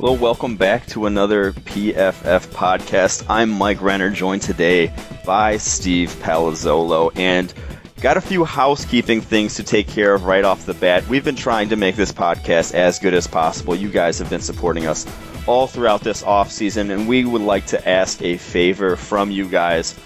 Well, welcome back to another PFF podcast. I'm Mike Renner, joined today by Steve Palazzolo, and got a few housekeeping things to take care of right off the bat. We've been trying to make this podcast as good as possible. You guys have been supporting us all throughout this off season, and we would like to ask a favor from you guys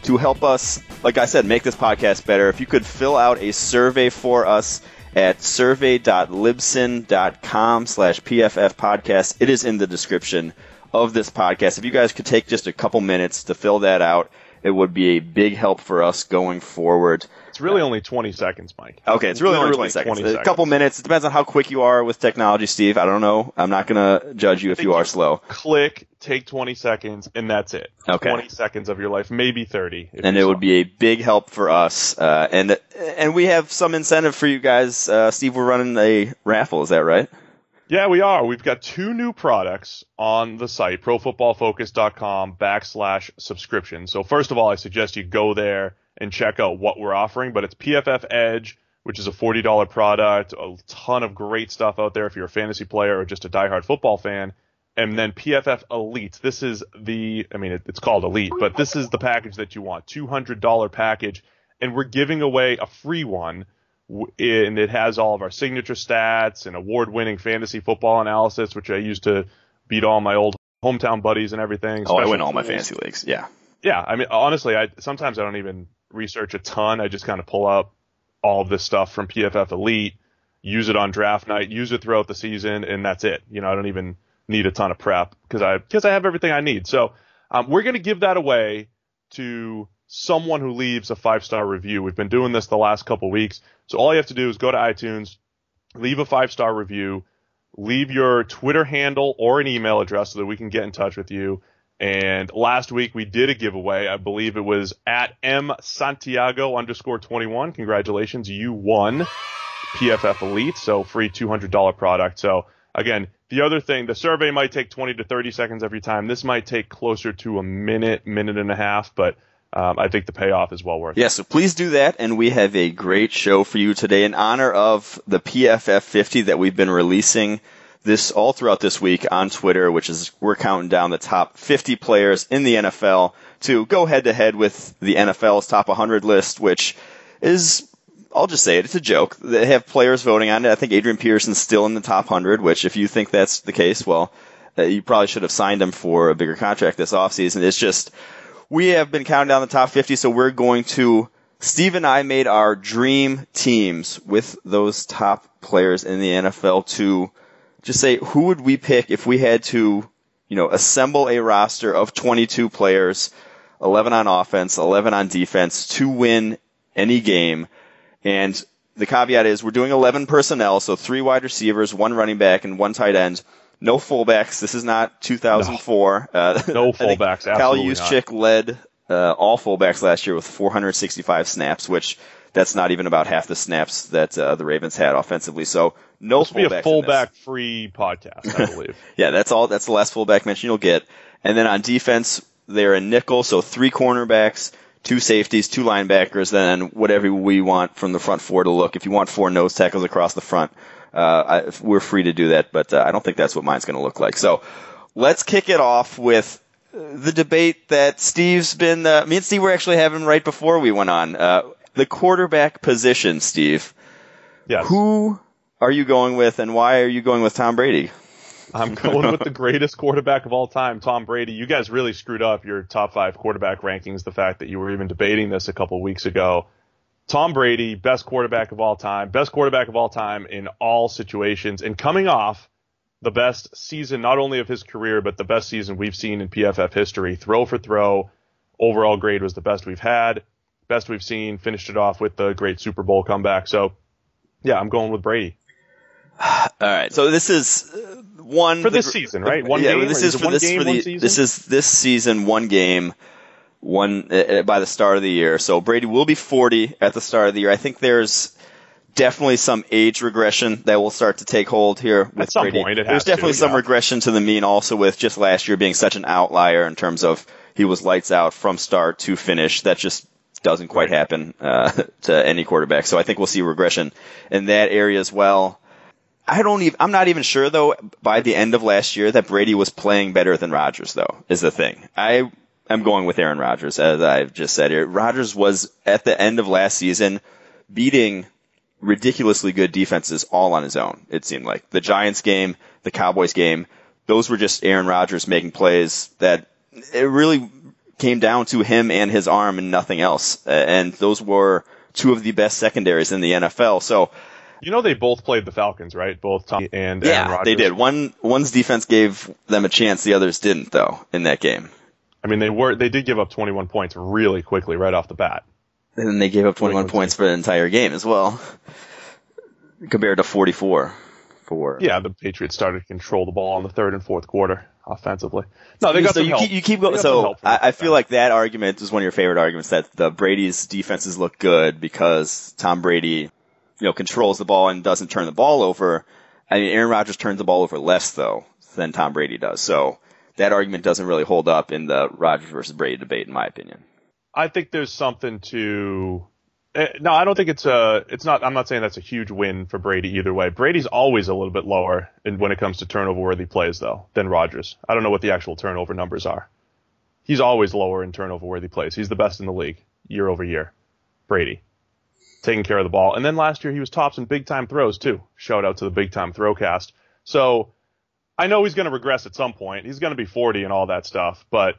to help us, like I said, make this podcast better. If you could fill out a survey for us at survey.libsyn.com/PFF podcast. It is in the description of this podcast. If you guys could take just a couple minutes to fill that out, it would be a big help for us going forward. It's really only 20 seconds, Mike. Okay, it's really only 20 seconds. A couple minutes. It depends on how quick you are with technology, Steve. I don't know. I'm not going to judge you if you are slow. Click, take 20 seconds, and that's it. Okay. 20 seconds of your life, maybe 30. And it would be a big help for us. And we have some incentive for you guys. Steve, we're running a raffle. Is that right? Yeah, we are. We've got 2 new products on the site, profootballfocus.com/subscription. So first of all, I suggest you go there and check out what we're offering. But it's PFF Edge, which is a $40 product, a ton of great stuff out there if you're a fantasy player or just a diehard football fan. And then PFF Elites. This is it's called Elite, but this is the package that you want, $200 package. And we're giving away a free one. And it has all of our signature stats and award-winning fantasy football analysis, which I used to beat all my old hometown buddies and everything. Oh, I win all my fantasy leagues, yeah. Yeah, I mean, honestly, sometimes I don't even research a ton. I just kind of pull up all of this stuff from PFF Elite, use it on draft night, use it throughout the season, and that's it. You know, I don't even need a ton of prep because I have everything I need. So we're going to give that away to someone who leaves a 5-star review. We've been doing this the last couple weeks. So all you have to do is go to iTunes, leave a 5-star review, leave your Twitter handle or an email address so that we can get in touch with you. And last week we did a giveaway. I believe it was at msantiago_21. Congratulations. You won PFF Elite. So free $200 product. So again, the other thing, the survey might take 20 to 30 seconds every time. This might take closer to a minute and a half, but I think the payoff is well worth it. Yeah, so please do that, and we have a great show for you today in honor of the PFF 50 that we've been releasing this all throughout this week on Twitter, which is we're counting down the top 50 players in the NFL to go head-to-head with the NFL's top 100 list, which is, I'll just say it, it's a joke. They have players voting on it. I think Adrian Peterson's still in the top 100, which if you think that's the case, well, you probably should have signed him for a bigger contract this offseason. It's just, we have been counting down the top 50, so we're going to, Steve and I made our dream teams with those top players in the NFL to just say, who would we pick if we had to, assemble a roster of 22 players, 11 on offense, 11 on defense, to win any game. And the caveat is we're doing 11 personnel, so 3 wide receivers, 1 running back, and 1 tight end. No fullbacks. This is not 2004. No fullbacks. Kyle Absolutely Juszczyk led all fullbacks last year with 465 snaps, which that's not even about half the snaps that the Ravens had offensively. So no fullbacks. This will be a fullback-free podcast, I believe. Yeah, that's all. That's the last fullback mention you'll get. And then on defense, they're in nickel, so 3 cornerbacks, 2 safeties, 2 linebackers, then whatever we want from the front 4 to look. If you want 4 nose tackles across the front, we're free to do that, but I don't think that's what mine's going to look like. So let's kick it off with the debate that Steve's been, me and Steve were actually having right before we went on. The quarterback position, Steve. Yes. Who are you going with, and why are you going with Tom Brady? I'm going with the greatest quarterback of all time, Tom Brady. You guys really screwed up your top 5 quarterback rankings, the fact that you were even debating this a couple weeks ago. Tom Brady, best quarterback of all time in all situations, and coming off the best season, not only of his career, but the best season we've seen in PFF history. Throw for throw, overall grade was the best we've had, best we've seen, finished it off with the great Super Bowl comeback. So, yeah, I'm going with Brady. All right, so this is one for this season, right? One game. This is this season, one game, by the start of the year. So Brady will be 40 at the start of the year. I think there's definitely some age regression that will start to take hold here with at some Brady. Point, there's definitely some regression to the mean, also with just last year being such an outlier in terms of he was lights out from start to finish. That just doesn't quite happen to any quarterback. So I think we'll see regression in that area as well. I'm not even sure though by the end of last year that Brady was playing better than Rodgers though, is the thing. I am going with Aaron Rodgers, as I've just said here. Rodgers was at the end of last season beating ridiculously good defenses all on his own, it seemed like. The Giants game, the Cowboys game, those were just Aaron Rodgers making plays that it really came down to him and his arm and nothing else. And those were two of the best secondaries in the NFL. So, they both played the Falcons, right? Both Tom and Aaron Rodgers. They did. One's defense gave them a chance, the others didn't, though, in that game. I mean, they did give up 21 points really quickly right off the bat. And then they gave up 21 points for the entire game as well, compared to 44 for. Yeah, the Patriots started to control the ball in the third and fourth quarter offensively. No, they got some help. You keep going. So I feel like that argument is one of your favorite arguments, that the Brady's defenses look good because Tom Brady, controls the ball and doesn't turn the ball over. I mean, Aaron Rodgers turns the ball over less though than Tom Brady does. So that argument doesn't really hold up in the Rodgers versus Brady debate, in my opinion. I think there's something to. No, I don't think it's not. I'm not saying that's a huge win for Brady either way. Brady's always a little bit lower when it comes to turnover-worthy plays though than Rodgers. I don't know what the actual turnover numbers are. He's always lower in turnover-worthy plays. He's the best in the league year over year. Brady. Taking care of the ball. And then last year he was tops in big-time throws, too. Shout out to the big-time throwcast. So I know he's going to regress at some point. He's going to be 40 and all that stuff. But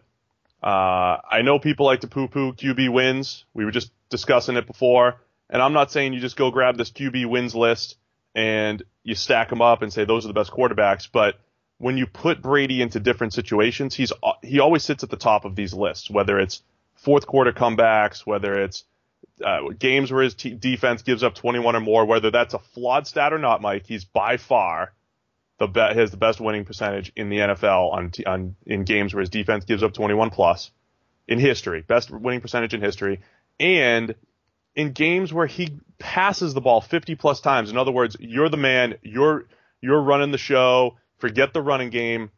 I know people like to poo-poo QB wins. We were just discussing it before. And I'm not saying you just go grab this QB wins list and you stack them up and say those are the best quarterbacks. But when you put Brady into different situations, he always sits at the top of these lists, whether it's fourth quarter comebacks, whether it's games where his defense gives up 21 or more, whether that's a flawed stat or not, Mike, he's by far has the best winning percentage in the NFL in games where his defense gives up 21 plus in history, best winning percentage in history, and in games where he passes the ball 50 plus times. In other words, you're the man, you're running the show, forget the running game.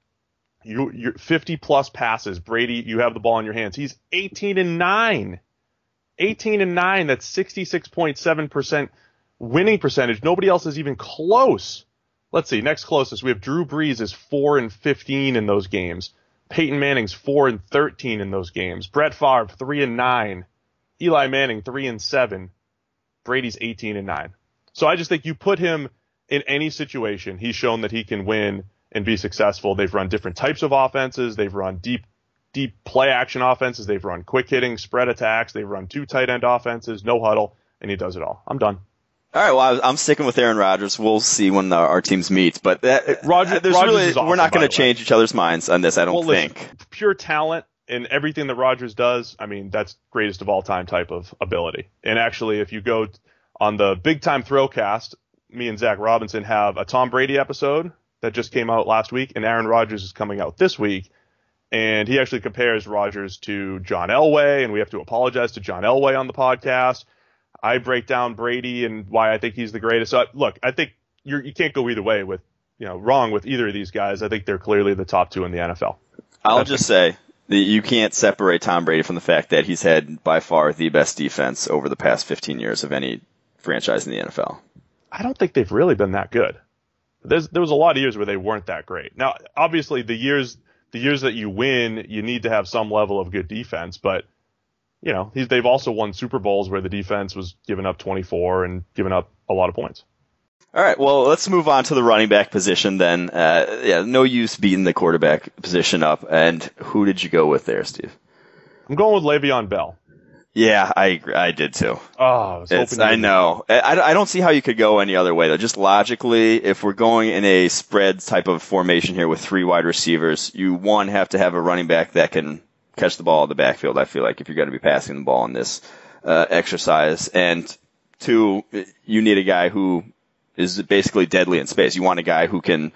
You're 50 plus passes, Brady, you have the ball in your hands. He's 18-9. 18-9, that's 66.7% winning percentage. Nobody else is even close. Let's see, next closest. We have Drew Brees is 4-15 in those games. Peyton Manning's 4-13 in those games. Brett Favre 3-9. Eli Manning 3-7. Brady's 18-9. So I just think you put him in any situation, he's shown that he can win and be successful. They've run different types of offenses. They've run deep play action offenses. They've run quick hitting, spread attacks. They've run 2 tight end offenses, no huddle, and he does it all. I'm done. All right, well, I'm sticking with Aaron Rodgers. We'll see when our teams meet, but Rodgers awesome, we're not going to change each other's minds on this, I don't think. Listen, pure talent and everything that Rodgers does, I mean, that's greatest of all time type of ability. And actually, if you go on the Big Time Throwcast, me and Zach Robinson have a Tom Brady episode that just came out last week, and Aaron Rodgers is coming out this week. And he actually compares Rodgers to John Elway, and we have to apologize to John Elway on the podcast. I break down Brady and why I think he's the greatest. So, look, I think you can't go either way with, wrong with either of these guys. I think they're clearly the top 2 in the NFL. I'll just say that you can't separate Tom Brady from the fact that he's had by far the best defense over the past 15 years of any franchise in the NFL. I don't think they've really been that good. There was a lot of years where they weren't that great. Now, obviously, the years that you win, you need to have some level of good defense, but they've also won Super Bowls where the defense was giving up 24 and giving up a lot of points. All right, well, let's move on to the running back position then. No use beating the quarterback position up. And who did you go with there, Steve? I'm going with Le'Veon Bell. Yeah, I agree. I did too. Oh, I know. I don't see how you could go any other way though. Just logically, if we're going in a spread type of formation here with 3 wide receivers, you have to have a running back that can catch the ball in the backfield. I feel like if you're going to be passing the ball in this exercise, and 2, you need a guy who is basically deadly in space. You want a guy who can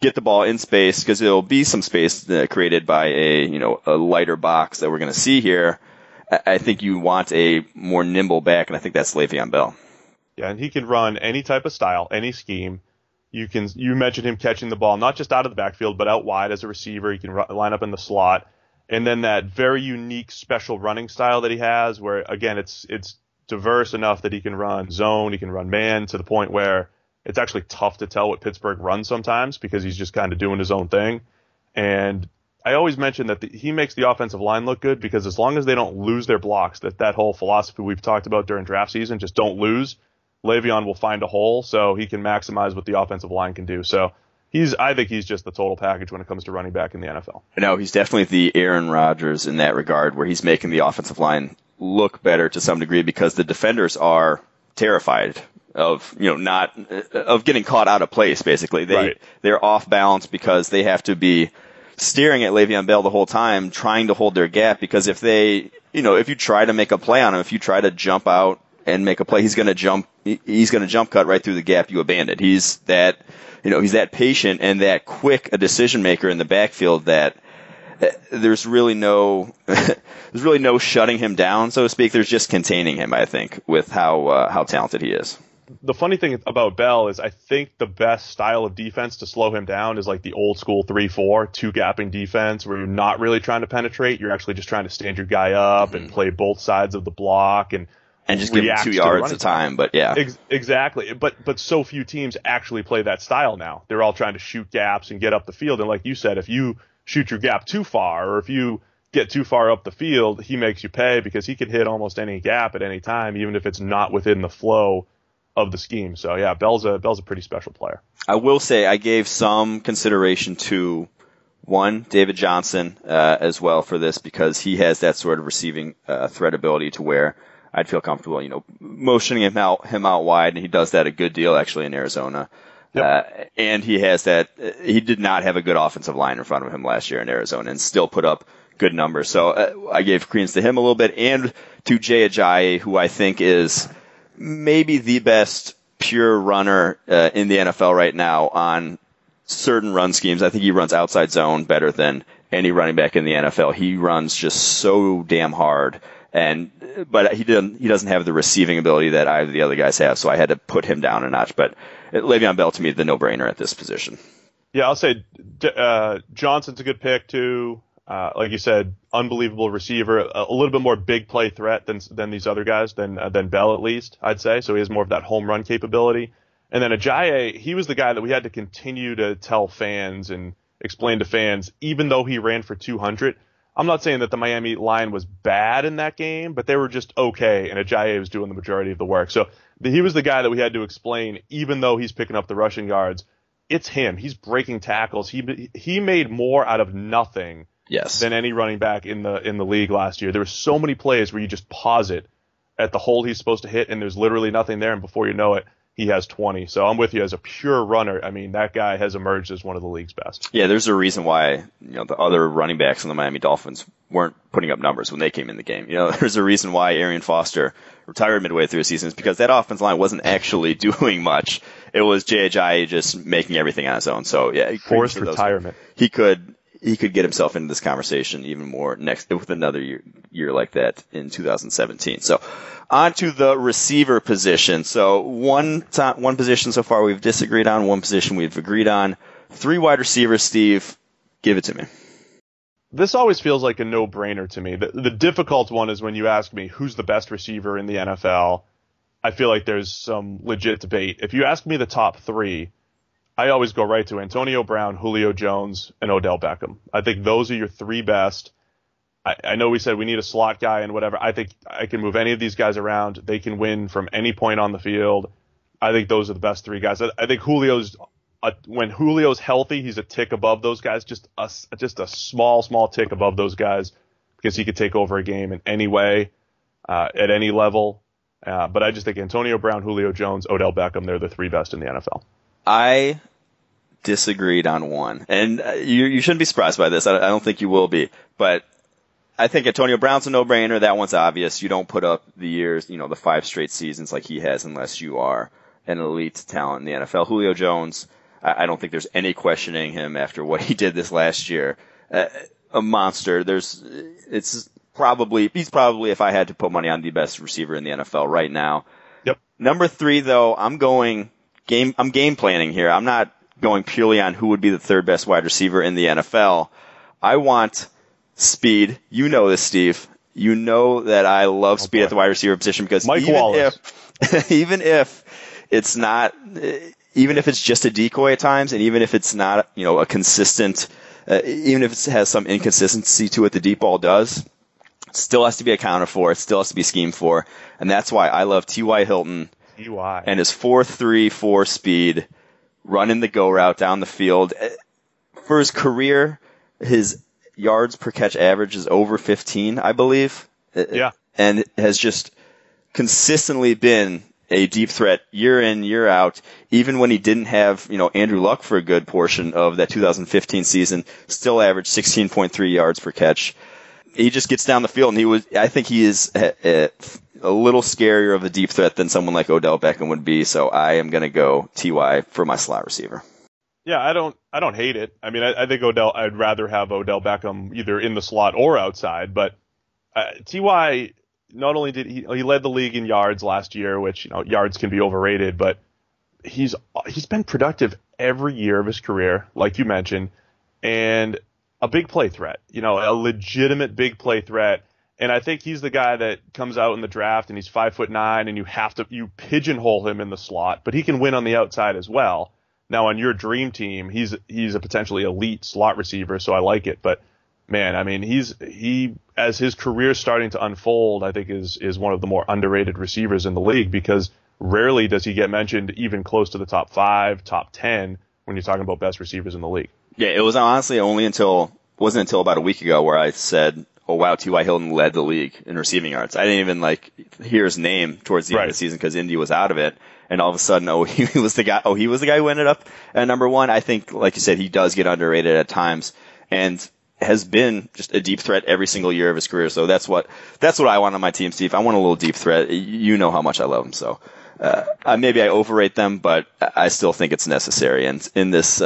get the ball in space because there'll be some space created by a lighter box that we're going to see here. I think you want a more nimble back, and I think that's Le'Veon Bell. Yeah, and he can run any type of style, any scheme. You mentioned him catching the ball, not just out of the backfield, but out wide as a receiver. He can line up in the slot. And then that very unique special running style that he has where, again, it's diverse enough that he can run zone, he can run man to the point where it's actually tough to tell what Pittsburgh runs sometimes because he's just kind of doing his own thing. And I always mention that he makes the offensive line look good because as long as they don't lose their blocks, that whole philosophy we've talked about during draft season, just don't lose, Le'Veon will find a hole so he can maximize what the offensive line can do. So I think he's just the total package when it comes to running back in the NFL. No, he's definitely the Aaron Rodgers in that regard, where he's making the offensive line look better to some degree because the defenders are terrified of of getting caught out of place. Basically, they're off balance because they have to be staring at Le'Veon Bell the whole time, trying to hold their gap. Because if if you try to make a play on him, if you try to jump out and make a play, he's going to jump cut right through the gap you abandoned. He's that patient and that quick a decision maker in the backfield that there's really no shutting him down, so to speak. There's just containing him, I think, with how talented he is. The funny thing about Bell is I think the best style of defense to slow him down is like the old school 3-4, two-gapping defense where you're not really trying to penetrate. You're actually just trying to stand your guy up and play both sides of the block and just give him 2 yards at a time. But yeah. Exactly. But so few teams actually play that style now. They're all trying to shoot gaps and get up the field. And like you said, if you shoot your gap too far or if you get too far up the field, he makes you pay because he can hit almost any gap at any time, even if it's not within the flow of the scheme. So yeah, Bell's a pretty special player. I will say I gave some consideration to David Johnson as well for this because he has that sort of receiving threat ability to where I'd feel comfortable, motioning him out wide, and he does that a good deal actually in Arizona. Yep. And he has that. He did not have a good offensive line in front of him last year in Arizona, and still put up good numbers. So I gave credence to him a little bit, and to Jay Ajayi, who I think is maybe the best pure runner in the NFL right now on certain run schemes. I think he runs outside zone better than any running back in the NFL. He runs just so damn hard. But he doesn't have the receiving ability that either of the other guys have, so I had to put him down a notch. But Le'Veon Bell, to me, the no-brainer at this position. Yeah, I'll say Johnson's a good pick, too. Like you said, unbelievable receiver, a little bit more big play threat than these other guys, than Bell at least, I'd say. So he has more of that home run capability. And then Ajayi, he was the guy that we had to continue to tell fans and explain to fans, even though he ran for 200. I'm not saying that the Miami line was bad in that game, but they were just okay, and Ajayi was doing the majority of the work. So he was the guy that we had to explain, even though he's picking up the rushing yards. It's him. He's breaking tackles. He made more out of nothing than any running back in the league last year. There were so many plays where you just pause it at the hole he's supposed to hit, and there's literally nothing there, and before you know it, he has 20. So I'm with you. As a pure runner, I mean, that guy has emerged as one of the league's the Yeah, there's a reason why the other running backs in the Miami Dolphins weren't putting up numbers when they came in the game. There's a reason why Arian Foster retired midway through the season is because that offensive line wasn't actually doing much. It was Jay Ajayi just making everything on his own. So yeah, forced retirement. He could get himself into this conversation even more with another year like that in 2017. So on to the receiver position. So one position so far we've disagreed on, one position we've agreed on. 3 wide receivers, Steve, give it to me. This always feels like a no-brainer to me. The difficult one is when you ask me who's the best receiver in the NFL. I feel like there's some legit debate. If you ask me the top 3, I always go right to Antonio Brown, Julio Jones, and Odell Beckham. I think those are your 3 best. I know we said we need a slot guy and whatever. I think I can move any of these guys around. They can win from any point on the field. I think those are the best 3 guys. I think when Julio's healthy, he's a tick above those guys, just a small tick above those guys because he could take over a game in any way, at any level. But I just think Antonio Brown, Julio Jones, Odell Beckham, they're the 3 best in the NFL. I disagreed on one, and you shouldn't be surprised by this. I don't think you will be, but I think Antonio Brown's a no-brainer. That one's obvious. You don't put up the years, the 5 straight seasons like he has unless you are an elite talent in the NFL. Julio Jones, I don't think there's any questioning him after what he did this last year. A monster. He's probably, if I had to put money on, the best receiver in the NFL right now. Yep. Number 3, though, I'm game planning here. I'm not going purely on who would be the 3rd best wide receiver in the NFL. I want speed. You know this, Steve. You know that I love speed at the wide receiver position because even if it's not, even if it's just a decoy at times, and even if it's not, a consistent, even if it has some inconsistency to it, the deep ball does, still has to be accounted for. It still has to be schemed for. And that's why I love T.Y. Hilton and his 4.34 speed, running the go route down the field. For his career, his yards per catch average is over 15, I believe. Yeah. And has just consistently been a deep threat year in, year out. Even when he didn't have, Andrew Luck for a good portion of that 2015 season, still averaged 16.3 yards per catch. He just gets down the field, and I think he is a little scarier of a deep threat than someone like Odell Beckham would be. So I am going to go T.Y. for my slot receiver. Yeah, I don't hate it. I mean, I think I'd rather have Odell Beckham either in the slot or outside, but T.Y., not only did he led the league in yards last year, which, yards can be overrated, but he's been productive every year of his career, like you mentioned, and a big play threat, a legitimate big play threat. And I think he's the guy that comes out in the draft and he's 5'9", and you pigeonhole him in the slot, but he can win on the outside as well. Now on your dream team, he's a potentially elite slot receiver, so I like it. But man, I mean, he as his career's starting to unfold, I think is one of the more underrated receivers in the league, because rarely does he get mentioned even close to the top 5, top 10 when you're talking about best receivers in the league. Yeah, it was honestly wasn't until about a week ago where I said, oh wow, T.Y. Hilton led the league in receiving yards. I didn't even hear his name towards the end of the season because Indy was out of it. And all of a sudden, he was the guy who ended up at number 1. I think, like you said, he does get underrated at times and has been just a deep threat every single year of his career. So that's what I want on my team, Steve. I want a little deep threat. You know how much I love him. So maybe I overrate them, but I still think it's necessary. And in this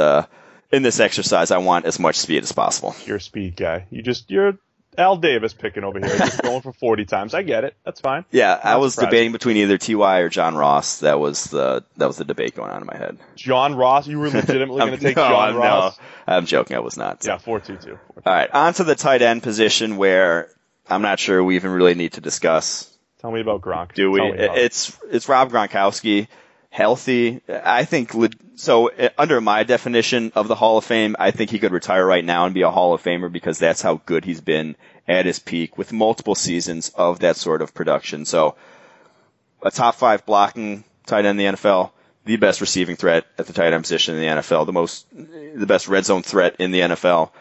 exercise, I want as much speed as possible. You're a speed guy. You're Al Davis picking over here, just going for 40 times. I get it. That's fine. Yeah, I was debating between either T.Y. or John Ross. That was the debate going on in my head. John Ross? You were legitimately going to take John Ross? No, I'm joking. I was not. So. Yeah, 4-2-2. All right, on to the tight end position, where I'm not sure we even really need to discuss. Tell me about Gronk. Do we? It's Rob Gronkowski. Healthy. I think so. Under my definition of the Hall of Fame, I think he could retire right now and be a Hall of Famer because that's how good he's been at his peak with multiple seasons of that sort of production. So a top 5 blocking tight end in the NFL, the best receiving threat at the tight end position in the NFL, the best red zone threat in the NFL.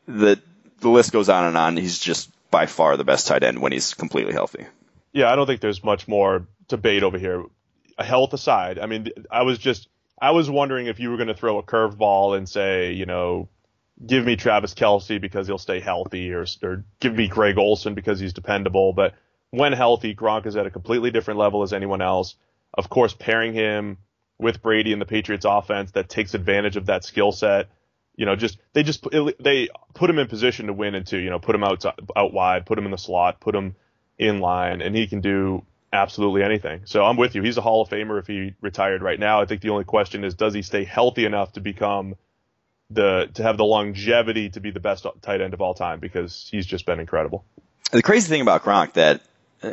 The list goes on and on. He's just by far the best tight end when he's completely healthy. Yeah, I don't think there's much more debate over here. Health aside, I mean, I was wondering if you were going to throw a curveball and say, give me Travis Kelce because he'll stay healthy, or give me Greg Olsen because he's dependable. But when healthy, Gronk is at a completely different level as anyone else. Of course, pairing him with Brady in the Patriots offense that takes advantage of that skill set. They put him in position to win and to, put him out wide, put him in the slot, put him in line, and he can do absolutely anything. So I'm with you. He's a Hall of Famer if he retired right now. I think the only question is, does he stay healthy enough to become to have the longevity to be the best tight end of all time, because he's just been incredible. The crazy thing about Gronk, that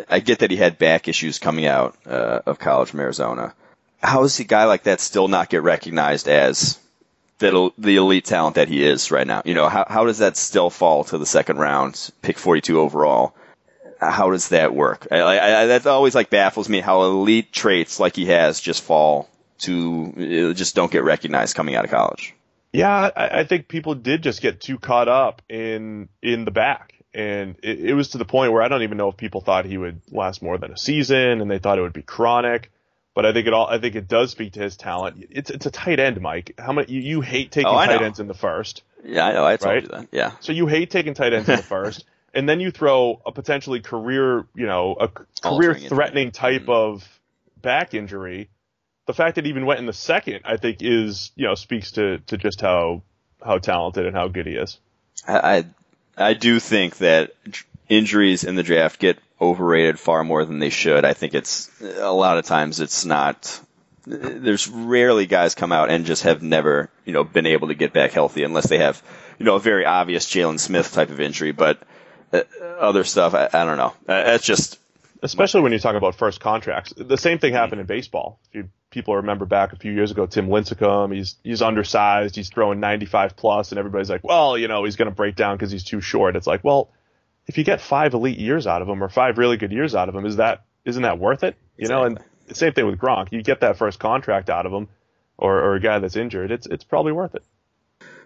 I get that he had back issues coming out of college from Arizona. How does a guy like that still not get recognized as the elite talent that he is right now? How does that still fall to the second round, pick 42 overall? How does that work? That always baffles me, how elite traits like he has just don't get recognized coming out of college. Yeah, I think people did just get too caught up in the back. And it was to the point where I don't even know if people thought he would last more than a season, and they thought it would be chronic. But I think it does speak to his talent. It's a tight end, Mike. How many you hate taking tight ends in the first? Yeah, I know. I told you that. Yeah. So you hate taking tight ends in the first, and then you throw a potentially career-threatening type of back injury. The fact that he even went in the second, I think, speaks to just how talented and how good he is. I do think that injuries in the draft get overrated far more than they should. I think a lot of times it's not. There's rarely guys come out and just have never, been able to get back healthy unless they have, a very obvious Jalen Smith type of injury. But other stuff, I don't know. That's just. Especially when you talk about first contracts. The same thing happened in baseball. people remember back a few years ago, Tim Lincecum, he's undersized, he's throwing 95 plus, and everybody's like, well, you know, he's going to break down because he's too short. It's like, well, if you get 5 elite years out of him or 5 really good years out of him, isn't that worth it? You know, and the same thing with Gronk. You get that first contract out of him or a guy that's injured, it's probably worth it.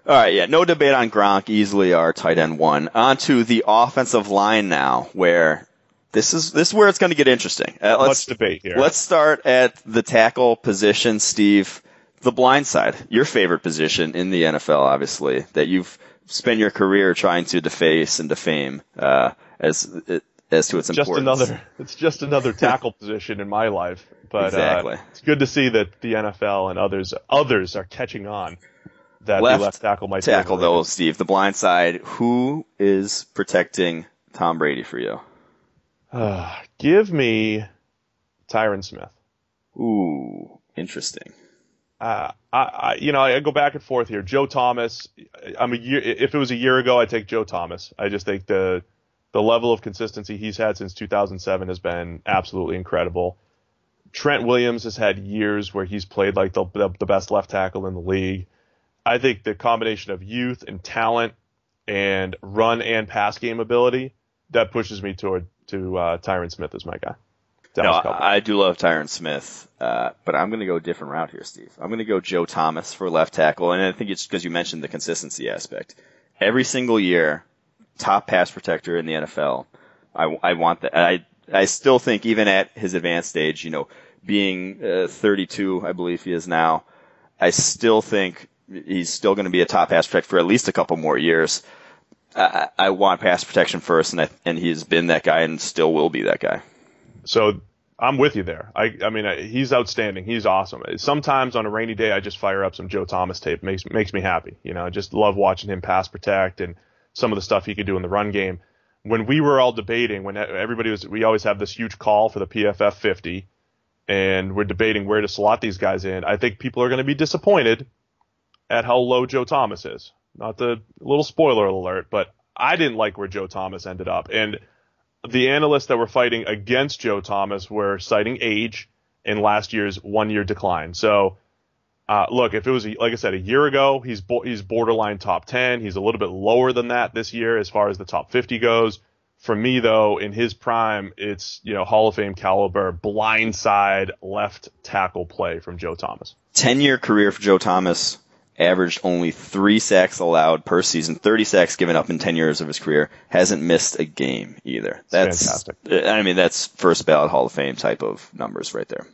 All right, yeah, no debate on Gronk, easily our tight end one. On to the offensive line now, where this is where it's going to get interesting. Let's debate here. Let's start at the tackle position, Steve. The blind side, your favorite position in the NFL, obviously, that you've spent your career trying to deface and defame as to its importance. It's just another tackle position in my life. But exactly. It's good to see that the NFL and others are catching on. That left tackle might tackle though, Steve. The blind side. Who is protecting Tom Brady for you? Give me Tyrann Smith. Ooh, interesting. I go back and forth here. Joe Thomas. If it was a year ago, I'd take Joe Thomas. I just think the level of consistency he's had since 2007 has been absolutely incredible. Trent Williams has had years where he's played like the best left tackle in the league. I think the combination of youth and talent and run and pass game ability, that pushes me to Tyrann Smith as my guy. No, I do love Tyrann Smith, but I'm going to go a different route here, Steve. I'm going to go Joe Thomas for left tackle, and I think it's because you mentioned the consistency aspect. Every single year, top pass protector in the NFL. I want that. I still think even at his advanced age, you know, being 32, I believe he is now, I still think he's still going to be a top pass protector for at least a couple more years. I want pass protection first, and he's been that guy and still will be that guy. So I'm with you there. I mean, he's outstanding. He's awesome. Sometimes on a rainy day, I just fire up some Joe Thomas tape. Makes me happy. You know, I just love watching him pass protect and some of the stuff he could do in the run game. When we were all debating, we always have this huge call for the PFF 50, and we're debating where to slot these guys in. I think people are going to be disappointed at how low Joe Thomas is. Not the little spoiler alert, but I didn't like where Joe Thomas ended up. And the analysts that were fighting against Joe Thomas were citing age and last year's 1-year decline. So, look, if it was, like I said, a year ago, he's borderline top 10. He's a little bit lower than that this year as far as the top 50 goes. For me, though, in his prime, it's, you know, Hall of Fame caliber, blindside left tackle play from Joe Thomas. 10-year career for Joe Thomas. Averaged only 3 sacks allowed per season, 30 sacks given up in 10 years of his career. Hasn't missed a game either. That's fantastic. I mean, that's first ballot Hall of Fame type of numbers right there.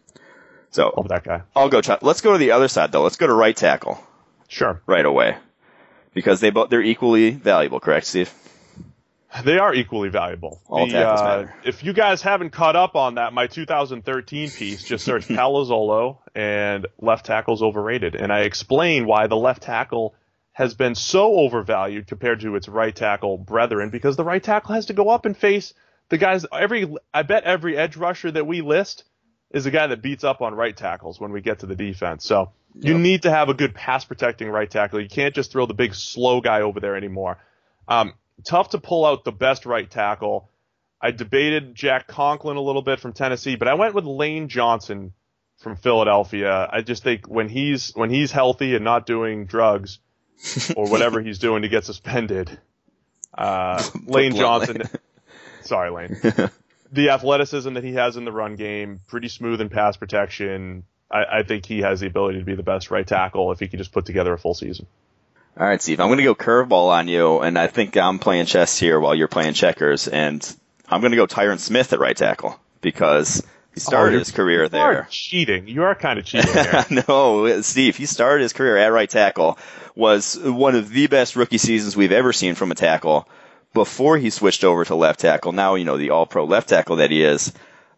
So love that guy. Let's go to the other side though. Let's go to right tackle. Sure. Right away, because they're equally valuable. Correct, Steve? They are equally valuable. All tackles matter. If you guys haven't caught up on that, my 2013 piece, just search Palazzolo and left tackle's overrated. And I explain why the left tackle has been so overvalued compared to its right tackle brethren, because the right tackle has to go up and face the guys. I bet every edge rusher that we list is a guy that beats up on right tackles when we get to the defense. So you need to have a good pass protecting right tackle. You can't just throw the big slow guy over there anymore. Tough to pull out the best right tackle. I debated Jack Conklin a little bit from Tennessee, but I went with Lane Johnson from Philadelphia. I just think when he's healthy and not doing drugs or whatever he's doing to get suspended, Lane Johnson. Sorry, Lane. The athleticism that he has in the run game, pretty smooth in pass protection. I think he has the ability to be the best right tackle if he can just put together a full season. All right, Steve, I'm going to go curveball on you, and I think I'm playing chess here while you're playing checkers, and I'm going to go Tyrann Smith at right tackle because he started his career there. You are cheating. You are kind of cheating there. No, Steve, he started his career at right tackle, was one of the best rookie seasons we've ever seen from a tackle before he switched over to left tackle. Now, you know, the all-pro left tackle that he is.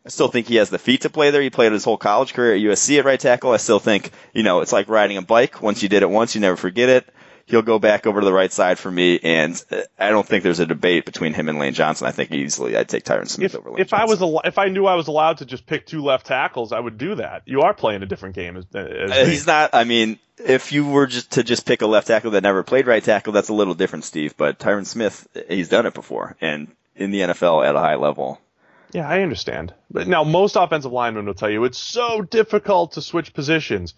I still think he has the feet to play there. He played his whole college career at USC at right tackle. I still think, you know, it's like riding a bike. Once you did it once, you never forget it. He'll go back over to the right side for me, and I don't think there's a debate between him and Lane Johnson. I think easily I'd take Tyrann Smith over Lane Johnson. If I knew I was allowed to just pick 2 left tackles, I would do that. You are playing a different game. He's not. I mean, if you were just pick a left tackle that never played right tackle, that's a little different, Steve. But Tyrann Smith, he's done it before, and in the NFL at a high level. Yeah, I understand. But now most offensive linemen will tell you it's so difficult to switch positions.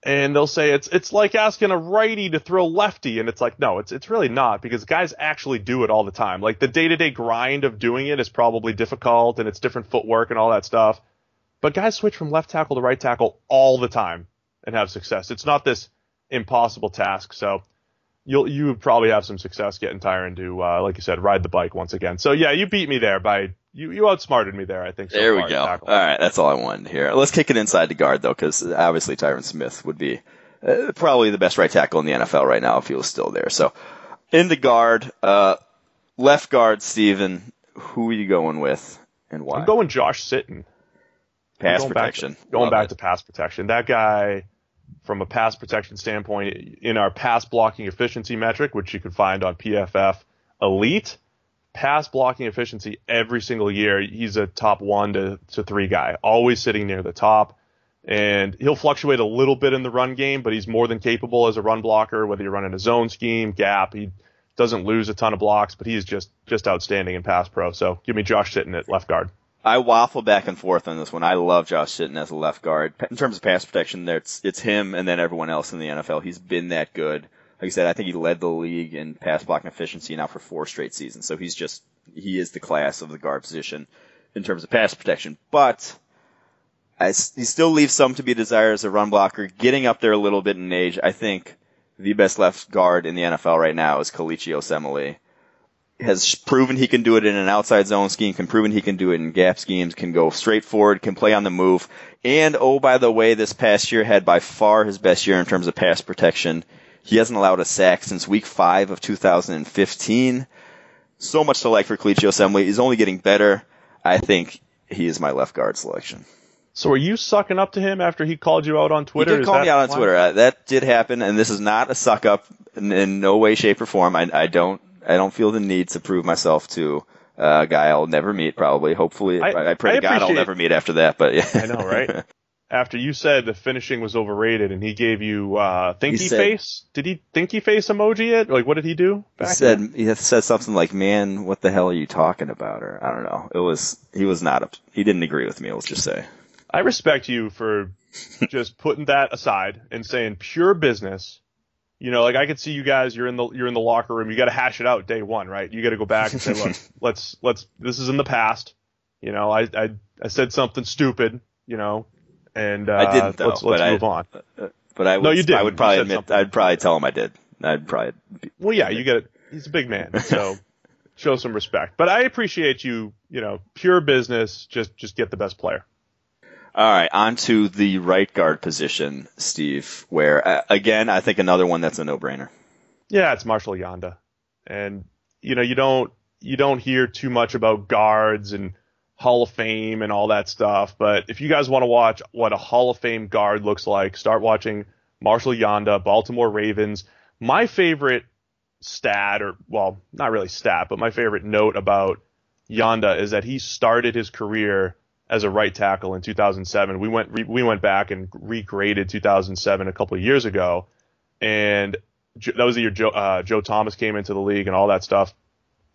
And they'll say it's like asking a righty to throw lefty, and it's like, no, it's really not, because guys actually do it all the time. Like, the day-to-day grind of doing it is probably difficult, and it's different footwork and all that stuff. But guys switch from left tackle to right tackle all the time and have success. It's not this impossible task. So you would probably have some success getting Tyrann to, like you said, ride the bike once again. So yeah, you beat me there by you outsmarted me there, I think. So there we go. All right, that's all I wanted to hear. Let's kick it inside the guard, though, because obviously Tyron Smith would be probably the best right tackle in the NFL right now if he was still there. So in the guard, left guard, Steven, who are you going with and why? I'm going Josh Sitton. Pass protection. Going back to pass protection. That guy, from a pass protection standpoint, in our pass blocking efficiency metric, which you can find on PFF Elite, pass blocking efficiency every single year, he's a top 1 to 3 guy, always sitting near the top. And he'll fluctuate a little bit in the run game, but he's more than capable as a run blocker, whether you're running a zone scheme, gap. He doesn't lose a ton of blocks, but he's just outstanding in pass pro. So give me Josh Sitton at left guard. I waffle back and forth on this one. I love Josh Sitton as a left guard. In terms of pass protection, it's him and then everyone else in the NFL. He's been that good. Like I said, I think he led the league in pass blocking efficiency now for 4 straight seasons. So he is the class of the guard position in terms of pass protection. But he still leaves some to be desired as a run blocker. Getting up there a little bit in age, I think the best left guard in the NFL right now is Collegio Semele. Has proven he can do it in an outside zone scheme, can proven he can do it in gap schemes, can go straight forward, can play on the move. And, oh, by the way, this past year had by far his best year in terms of pass protection. He hasn't allowed a sack since week 5 of 2015. So much to like for Collegio Semele. He's only getting better. I think he is my left guard selection. So are you sucking up to him after he called you out on Twitter? He did call me out on Twitter. That did happen, and this is not a suck up in no way, shape, or form. I don't feel the need to prove myself to a guy I'll never meet, probably. Hopefully, I pray to God I'll never meet after that. But yeah. I know, right? After you said the finishing was overrated, and he gave you thinky face. Did he thinky face emoji it? Like, what did he do? He said something like, "Man, what the hell are you talking about?" Or I don't know. He didn't agree with me. Let's just say. I respect you for just putting that aside and saying pure business. You know, like, I could see you guys, you're in the locker room, you got to hash it out day one, right? You got to go back and say, look, let's, this is in the past. You know, I said something stupid, you know, and, I didn't though, let's move on. But I would, no, you didn't. I would probably admit, I'd probably tell him I did. Well, yeah, he's a big man, so show some respect. But I appreciate you, you know, pure business, just get the best player. All right, on to the right guard position, Steve, where, again, I think another one that's a no-brainer. Yeah, it's Marshall Yanda. And, you know, you don't hear too much about guards and Hall of Fame and all that stuff, but if you guys want to watch what a Hall of Fame guard looks like, start watching Marshall Yanda, Baltimore Ravens. My favorite stat, or, well, not really stat, but my favorite note about Yanda is that he started his career as a right tackle in 2007. We went back and regraded 2007 a couple of years ago, and that was the year Joe Thomas came into the league and all that stuff.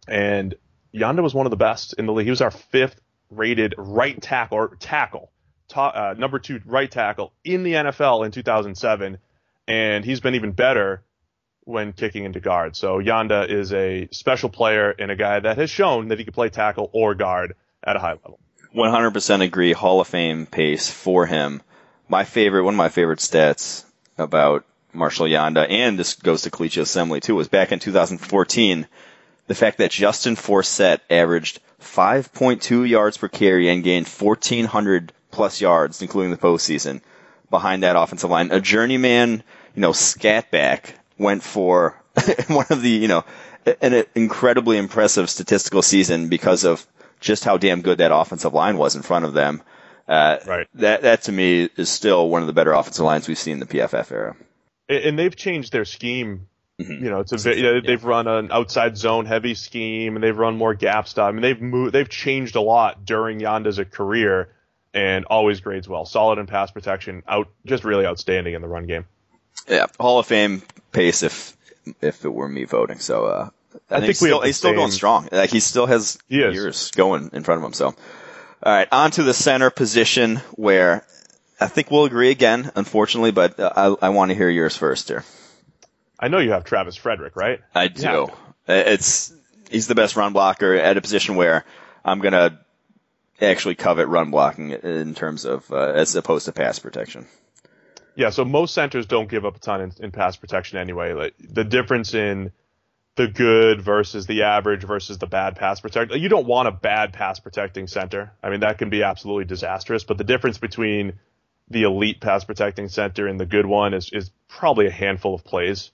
And Yanda was one of the best in the league. He was our 5th rated right tackle, number 2 right tackle in the NFL in 2007, and he's been even better when kicking into guard. So Yanda is a special player and a guy that has shown that he can play tackle or guard at a high level. 100% agree. Hall of Fame pace for him. One of my favorite stats about Marshall Yanda, and this goes to Collegio Semele too, was back in 2014, the fact that Justin Forsett averaged 5.2 yards per carry and gained 1,400 plus yards, including the postseason, behind that offensive line. A journeyman, scat back went for one of the, an incredibly impressive statistical season because of just how damn good that offensive line was in front of them. Right. That to me is still one of the better offensive lines we've seen in the PFF era. And they've changed their scheme. Mm-hmm. They've run an outside zone heavy scheme, and they've run more gap stuff. I mean, they've changed a lot during Yanda's career, and always grades well. Solid in pass protection, just really outstanding in the run game. Yeah, Hall of Fame pace if it were me voting. So I think he's still going strong. Like he still has years going in front of him. So All right, on to the center position where I think we'll agree again, unfortunately, but I want to hear yours first here. I know you have Travis Frederick, right? I do. He's the best run blocker at a position where I'm going to actually covet run blocking in terms of as opposed to pass protection. Yeah, so most centers don't give up a ton in pass protection anyway. Like, the difference in the good versus the average versus the bad pass protector. You don't want a bad pass protecting center. I mean, that can be absolutely disastrous, but the difference between the elite pass protecting center and the good one is probably a handful of plays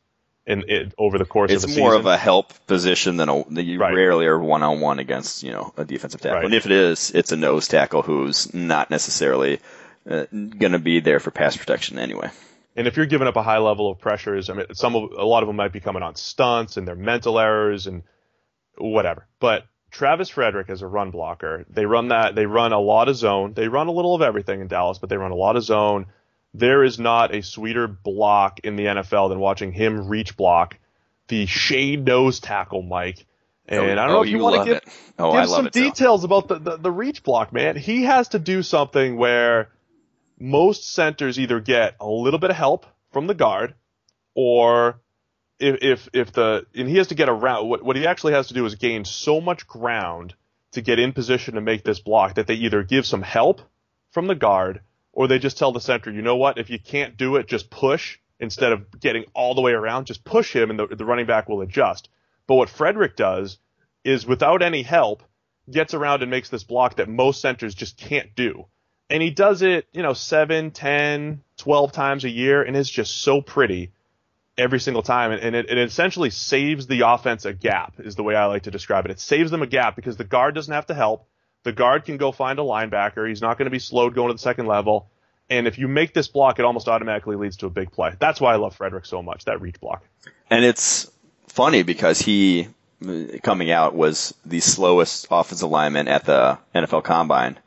over the course of a season. It's more of a help position than you Right. rarely are one-on-one against, a defensive tackle. Right. And if it is, it's a nose tackle who's not necessarily going to be there for pass protection anyway. And if you're giving up a high level of pressures, I mean, a lot of them might be coming on stunts and their mental errors and whatever. But Travis Frederick as a run blocker, they run a lot of zone. They run a little of everything in Dallas, but they run a lot of zone. There is not a sweeter block in the NFL than watching him reach block the shade nose tackle, Mike. And I don't know if you want to give some details about the reach block, man. He has to do something where most centers either get a little bit of help from the guard, or and he has to get around. What he actually has to do is gain so much ground to get in position to make this block that they either give some help from the guard, or they just tell the center, you know what, if you can't do it, just push instead of getting all the way around. Just push him, and the running back will adjust. But what Frederick does is, without any help, gets around and makes this block that most centers just can't do. And he does it, 7, 10, 12 times a year, and it's just so pretty every single time. And it essentially saves the offense a gap, is the way I like to describe it. It saves them a gap because the guard doesn't have to help. The guard can go find a linebacker. He's not going to be slowed going to the second level. And if you make this block, it almost automatically leads to a big play. That's why I love Frederick so much, that reach block. And it's funny because he, coming out, was the slowest offensive lineman at the NFL Combine.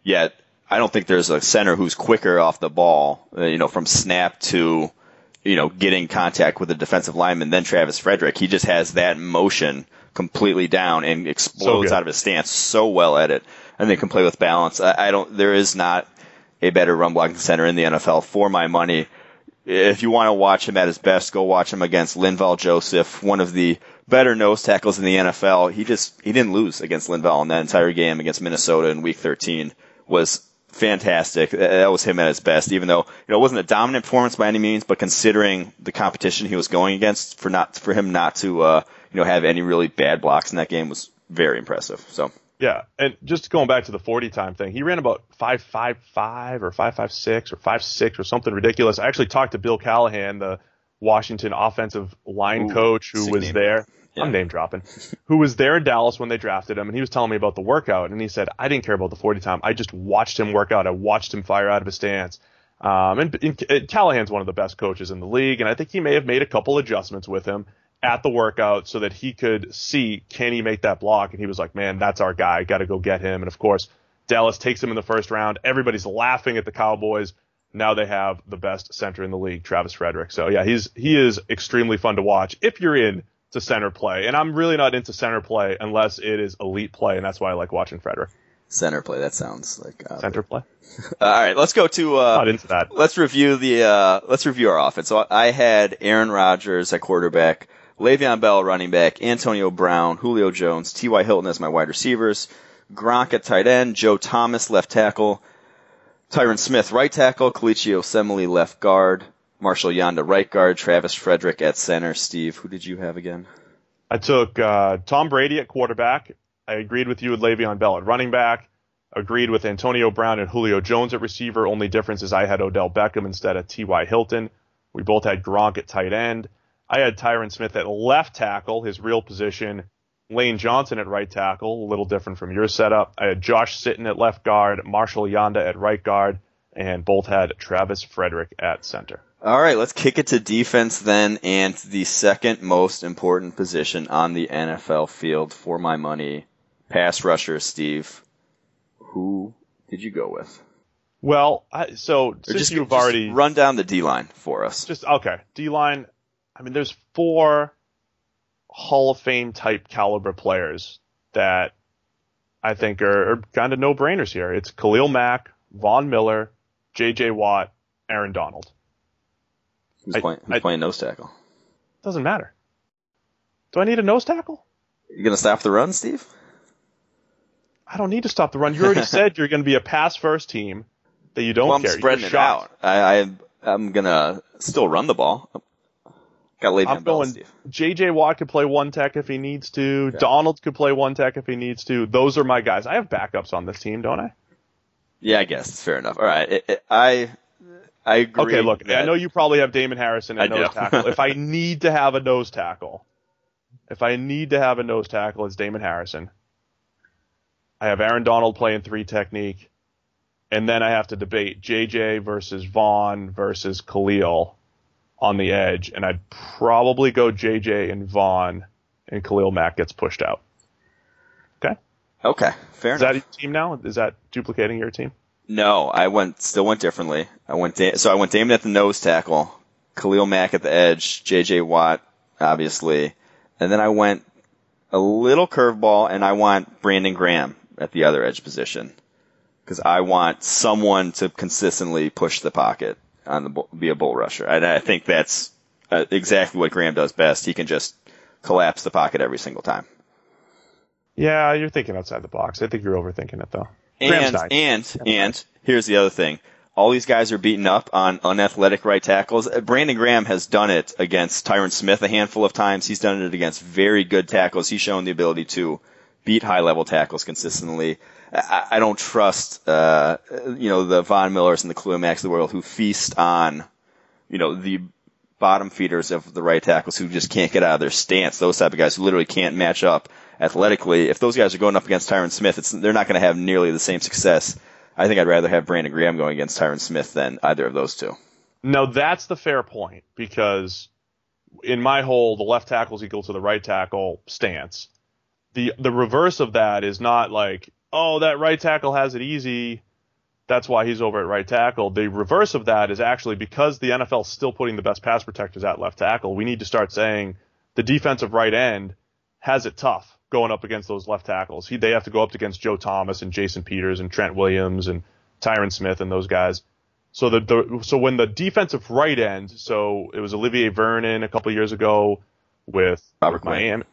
Yet, I don't think there's a center who's quicker off the ball, from snap to, getting contact with a defensive lineman than Travis Frederick. He just has that motion completely down and explodes out of his stance so well at it. And they can play with balance. There is not a better run blocking center in the NFL for my money. If you want to watch him at his best, go watch him against Linval Joseph, one of the better nose tackles in the NFL. He didn't lose against Linval in that entire game against Minnesota in Week 13. Was fantastic. That was him at his best, even though it wasn't a dominant performance by any means, but considering the competition he was going against, for him not to have any really bad blocks in that game was very impressive. So yeah, and just going back to the 40 time thing, he ran about 5.55 or 5.56 or 5.6 or something ridiculous. I actually talked to Bill Callahan, the Washington offensive line coach who was there. Yeah. I'm name dropping. Who was there in Dallas when they drafted him, and he was telling me about the workout, and he said, I didn't care about the 40 time. I just watched him work out. I watched him fire out of his stance. And Callahan's one of the best coaches in the league, and I think he may have made a couple adjustments with him at the workout so that he could see, can he make that block? And he was like, man, that's our guy. Got to go get him. And of course, Dallas takes him in the first round. Everybody's laughing at the Cowboys. Now they have the best center in the league, Travis Frederick. So yeah, he is extremely fun to watch if you're in to center play. And I'm really not into center play unless it is elite play, and that's why I like watching Frederick. Center play, that sounds like center play. All right, let's go to not into that. Let's review our offense. So I had Aaron Rodgers at quarterback, Le'Veon Bell running back, Antonio Brown, Julio Jones, T.Y. Hilton as my wide receivers, Gronk at tight end, Joe Thomas left tackle, Tyron Smith right tackle, Collegio Semele left guard, Marshall Yanda right guard, Travis Frederick at center. Steve, who did you have again? I took Tom Brady at quarterback. I agreed with you with Le'Veon Bell at running back. Agreed with Antonio Brown and Julio Jones at receiver. Only difference is I had Odell Beckham instead of T.Y. Hilton. We both had Gronk at tight end. I had Tyron Smith at left tackle, his real position. Lane Johnson at right tackle, a little different from your setup. I had Josh Sitton at left guard, Marshall Yanda at right guard, and both had Travis Frederick at center. All right, let's kick it to defense then, and the second most important position on the NFL field for my money, pass rusher. Steve, who did you go with? Well, since you've already run down the D-line for us. D-line. I mean, there's 4 Hall of Fame type caliber players that I think are kind of no-brainers here. It's Khalil Mack, Von Miller, J.J. Watt, Aaron Donald. Who's playing nose tackle? Doesn't matter. Do I need a nose tackle? You going to stop the run, Steve? I don't need to stop the run. You already said you're going to be a pass-first team, that you don't care. I'm spreading it out. I'm going to still run the ball. Got Le'Veon Bell, Steve. J.J. Watt could play one tech if he needs to. Okay. Donald could play one tech if he needs to. Those are my guys. I have backups on this team, don't I? Yeah, I guess. It's fair enough. All right. I agree. Okay, look, I know you probably have Damon Harrison at nose tackle. If I need to have a nose tackle, it's Damon Harrison. I have Aaron Donald playing 3 technique. And then I have to debate J.J. versus Vaughn versus Khalil on the edge, and I'd probably go J.J. and Vaughn, and Khalil Mack gets pushed out. Okay, fair enough. Is that your team now? Is that duplicating your team? No, I still went differently. I went Damon at the nose tackle, Khalil Mack at the edge, J.J. Watt, obviously, and then I went a little curveball, and I want Brandon Graham at the other edge position, because I want someone to consistently push the pocket be a bull rusher. I think that's exactly what Graham does best. He can just collapse the pocket every single time. Yeah, you're thinking outside the box. I think you're overthinking it, though. And here's the other thing. All these guys are beaten up on unathletic right tackles. Brandon Graham has done it against Tyrann Smith a handful of times. He's done it against very good tackles. He's shown the ability to beat high-level tackles consistently. I don't trust, the Von Millers and the Khalil Macks of the world who feast on, the bottom feeders of the right tackles who just can't get out of their stance. Those type of guys who literally can't match up athletically. If those guys are going up against Tyrann Smith, they're not going to have nearly the same success. I think I'd rather have Brandon Graham going against Tyrann Smith than either of those two. No, that's the fair point, because in my whole the left tackle is equal to the right tackle stance. The reverse of that is not like, oh, that right tackle has it easy, that's why he's over at right tackle. The reverse of that is actually because the NFL is still putting the best pass protectors at left tackle, we need to start saying the defensive right end has it tough going up against those left tackles. They have to go up against Joe Thomas and Jason Peters and Trent Williams and Tyron Smith and those guys. So when the defensive right end, so it was Olivier Vernon a couple of years ago with Miami,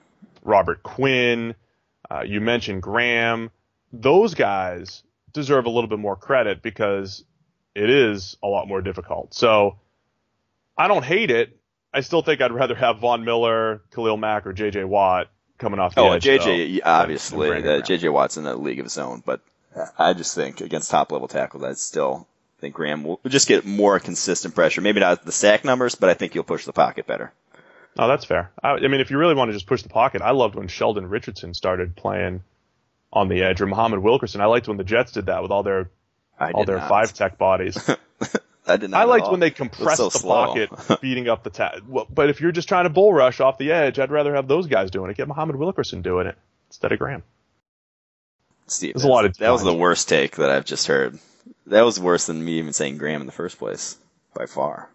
Robert Quinn, you mentioned Graham, those guys deserve a little bit more credit because it is a lot more difficult. So I don't hate it. I still think I'd rather have Von Miller, Khalil Mack, or J.J. Watt coming off the edge. J.J. obviously, J.J. Watt's in a league of his own, but I just think against top-level tackles, I still think Graham will just get more consistent pressure. Maybe not the sack numbers, but I think he'll push the pocket better. Oh, that's fair. I mean, if you really want to just push the pocket, I loved when Sheldon Richardson started playing on the edge, or Muhammad Wilkerson. I liked when the Jets did that with all their 5-tech bodies. I liked when they compressed the pocket, beating up the but if you're just trying to bull rush off the edge, I'd rather have those guys doing it. Get Muhammad Wilkerson doing it instead of Graham. Steve, that was the worst take that I've just heard. That was worse than me even saying Graham in the first place, by far.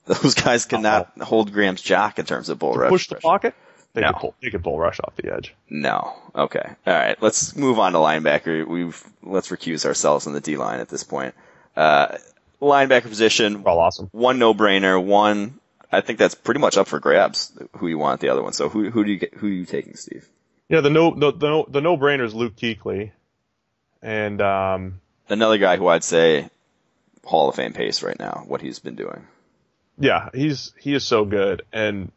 Those guys could not hold Graham's jock in terms of bull rush. Push the pocket? They could bull rush off the edge. No. Okay. All right. Let's move on to linebacker. Let's recuse ourselves in the D-line at this point. Linebacker position. All awesome. One no-brainer. One, I think that's pretty much up for grabs. Who you want the other one? So who are you taking, Steve? Yeah, the no-brainer is Luke Kuechly, and another guy who I'd say Hall of Fame pace right now. What he's been doing. Yeah, he is so good, and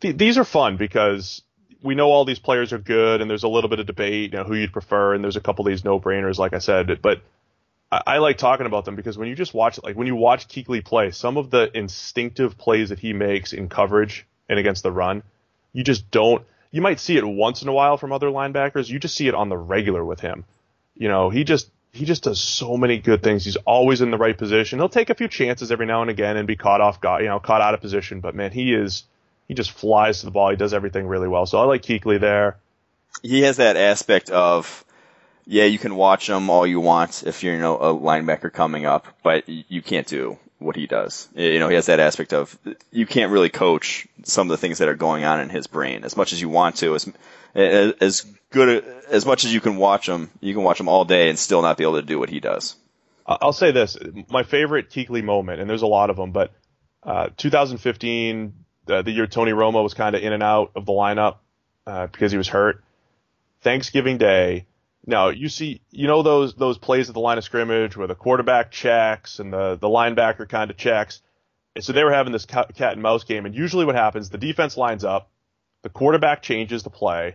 these are fun because we know all these players are good, and there's a little bit of debate, who you'd prefer, and there's a couple of these no-brainers, like I said, but I like talking about them because when you just watch it, like when you watch Kuechly play, some of the instinctive plays that he makes in coverage and against the run, you just don't. You might see it once in a while from other linebackers. You just see it on the regular with him. He just does so many good things. He's always in the right position. He'll take a few chances every now and again and be caught out of position. But man, he just flies to the ball. He does everything really well. So I like Kuechly there. He has that aspect of, you can watch him all you want if you're a linebacker coming up, but you can't do what he does. He has that aspect of you can't really coach some of the things that are going on in his brain as much as you want to. As much as you can watch him all day and still not be able to do what he does. I'll say this: my favorite Kuechly moment, and there's a lot of them, but 2015, the year Tony Romo was kind of in and out of the lineup because he was hurt. Thanksgiving Day. Now, those plays at the line of scrimmage where the quarterback checks and the linebacker kind of checks. And so they were having this cat and mouse game. And usually what happens, the defense lines up, the quarterback changes the play,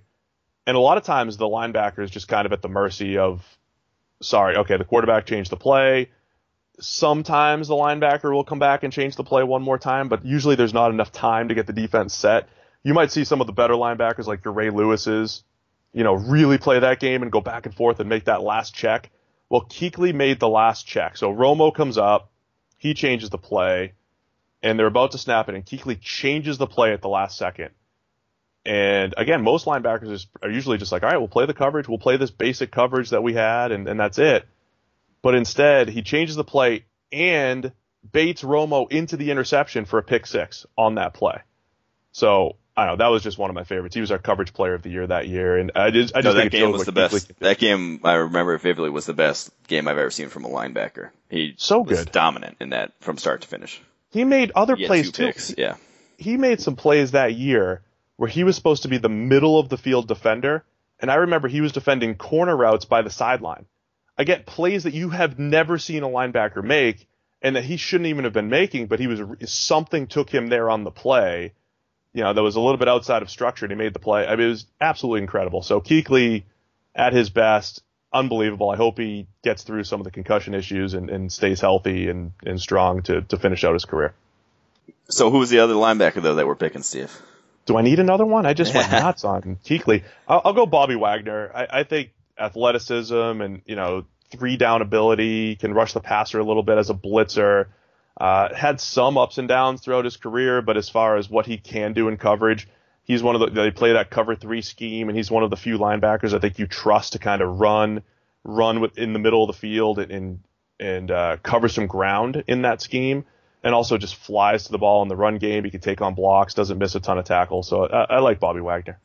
and a lot of times the linebacker is just kind of at the mercy of, the quarterback changed the play. Sometimes the linebacker will come back and change the play one more time, but usually there's not enough time to get the defense set. You might see some of the better linebackers like your Ray Lewis's, really play that game and go back and forth and make that last check. Well, Kuechly made the last check. So Romo comes up, he changes the play, and they're about to snap it, and Kuechly changes the play at the last second. And again, most linebackers are usually just like, all right, we'll play the coverage, we'll play this basic coverage that we had, and that's it. But instead, he changes the play and baits Romo into the interception for a pick six on that play. So, I don't know, that was just one of my favorites. He was our coverage player of the year that year, and I just think that game was the best. That game, I remember vividly, was the best game I've ever seen from a linebacker. He was dominant in that from start to finish. He made other plays too. Picks, yeah. He made some plays that year where he was supposed to be the middle of the field defender, and I remember he was defending corner routes by the sideline. Again, plays that you have never seen a linebacker make, and that he shouldn't even have been making, but something took him there on the play. That was a little bit outside of structure, and he made the play. I mean, it was absolutely incredible. So Kuechly, at his best, unbelievable. I hope he gets through some of the concussion issues and stays healthy and strong to finish out his career. So who was the other linebacker, though, that we're picking, Steve? Do I need another one? I just went nuts on Kuechly. I'll go Bobby Wagner. I think athleticism and, 3-down ability, can rush the passer a little bit as a blitzer. Had some ups and downs throughout his career, but as far as what he can do in coverage, he's they play that cover 3 scheme, and he's one of the few linebackers I think you trust to kind of run in the middle of the field and cover some ground in that scheme, and also just flies to the ball in the run game. He can take on blocks, doesn't miss a ton of tackles. So I like Bobby Wagner.